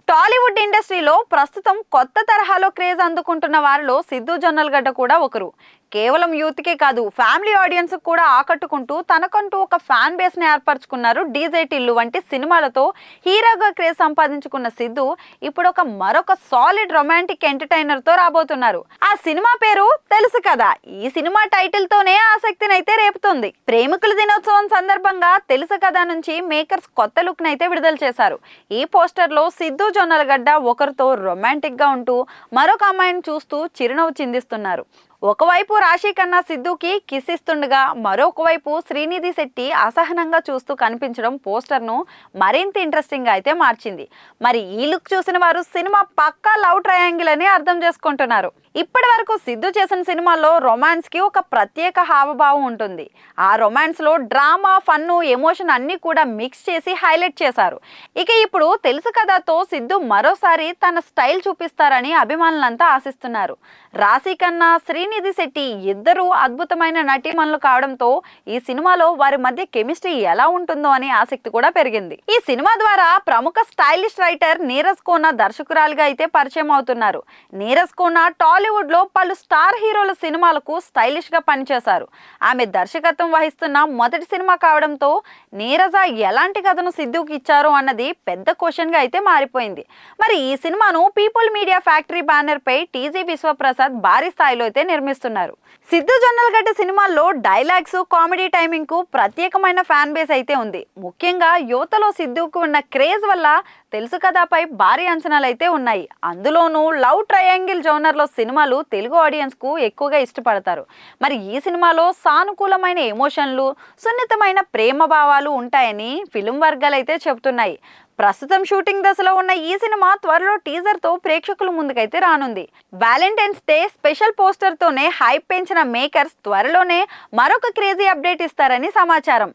టాలీవుడ్ ఇండస్ట్రీలో ప్రస్తుతం కొత్త తరహాలో క్రేజ్ అందుకుంటున్న వారిలో సిద్ధు జొన్నలగడ్డ కూడా ఒకరు. కేవలం యూత్కే కాదు, ఫ్యామిలీ ఆడియన్స్ కూడా ఆకట్టుకుంటూ తనకంటూ ఒక ఫ్యాన్ బేస్ ని ఏర్పరచుకున్నారు. డీజే టిల్లు వంటి సినిమాలతో హీరోగా క్రేజ్ సంపాదించుకున్న సిద్ధు ఇప్పుడు మరొక సాలిడ్ రొమాంటిక్ ఎంటర్టైనర్ తో రాబోతున్నారు. ఆ సినిమా పేరు తెలుసు కదా. ఈ సినిమా టైటిల్ తోనే ఆసక్తిని అయితే రేపుతుంది. ప్రేమికుల దినోత్సవం సందర్భంగా తెలుసు కదా నుంచి మేకర్స్ కొత్త లుక్ నైతే విడుదల చేశారు. ఈ పోస్టర్ లో సిద్ధు జొన్నలగడ్డ ఒకరితో రొమాంటిక్ గా ఉంటూ మరొక అమ్మాయిని చూస్తూ చిరునవ్వు చిందిస్తున్నారు. ఒకవైపు రాశి ఖన్నా సిద్ధుకి కిస్ ఇస్తుండగా మరొక వైపు శ్రీనిధి శెట్టి అసహనంగా చూస్తూ కనిపించడం పోస్టర్ ను మరింత ఇంట్రెస్టింగ్ గా అయితే మార్చింది. మరి ఈ లుక్ చూసిన వారు సినిమా పక్కా లవ్ ట్రయాంగిల్ అని అర్థం చేసుకుంటున్నారు. ఇప్పటి వరకు సిద్ధు చేసిన సినిమాల్లో రొమాన్స్ కి ఒక ప్రత్యేక హావభావం ఉంటుంది. ఆ రొమాన్స్ లో డ్రామా, ఫన్ను, ఎమోషన్ అన్ని కూడా మిక్స్ చేసి హైలైట్ చేశారు. ఇక ఇప్పుడు తెలుసు కథతో సిద్ధు మరోసారి తన స్టైల్ చూపిస్తారని అభిమానులంతా ఆశిస్తున్నారు. రాశి ఖన్నా, శ్రీనిధి శెట్టి ఇద్దరు అద్భుతమైన నటీమణులు కావడంతో ఈ సినిమాలో వారి మధ్య కెమిస్ట్రీ ఎలా ఉంటుందో అని ఆసక్తి కూడా పెరిగింది. ఈ సినిమా ద్వారా ప్రముఖ స్టైలిష్ రైటర్ నీరజ్ ఖన్నా దర్శకురాలిగా అయితే పరిచయం అవుతున్నారు. నీరజ్ ఖన్నా టాలీవుడ్ లో పలు స్టార్ హీరోల సినిమాలకు స్టైలిష్ గా పనిచేశారు. ఆమె దర్శకత్వం వహిస్తున్న మొదటి సినిమా కావడంతో నీరజ ఎలాంటి కథను సిద్ధుకి ఇచ్చారు అన్నది పెద్ద క్వశ్చన్ గా అయితే మారిపోయింది. మరి ఈ సినిమాను పీపుల్ మీడియా ఫ్యాక్టరీ బ్యానర్ పై టీజీ విశ్వప్రసాద్ భారీ స్థాయిలో అయితే నిర్మిస్తున్నారు. సిద్ధు జొన్నలగడ్డ సినిమాల్లో డైలాగ్స్, కామెడీ టైమింగ్ కు ప్రత్యేకమైన ఫ్యాన్ బేస్ అయితే ఉంది. ముఖ్యంగా యువతలో సిద్ధుకు ఉన్న క్రేజ్ వల్ల తెలుసు కథపై భారీ అంచనాలు అయితే ఉన్నాయి. అందులోనూ లవ్ ట్రయాంగిల్ జోనర్ లో సినిమాలు తెలుగు ఆడియన్స్ కు ఎక్కువగా ఇష్టపడతారు. మరి ఈ సినిమాలో సానుకూలమైన ఎమోషన్లు, సున్నితమైన ప్రేమ భావాలు ఉంటాయని ఫిల్మ్ వర్గాలు అయితే చెబుతున్నాయి. ప్రస్తుతం షూటింగ్ దశలో ఉన్న ఈ సినిమా త్వరలో టీజర్ తో ప్రేక్షకుల ముందుకైతే రానుంది. వ్యాలంటైన్స్ డే స్పెషల్ పోస్టర్ తోనే హైప్ పెంచిన మేకర్స్ త్వరలోనే మరొక క్రేజీ అప్డేట్ ఇస్తారని సమాచారం.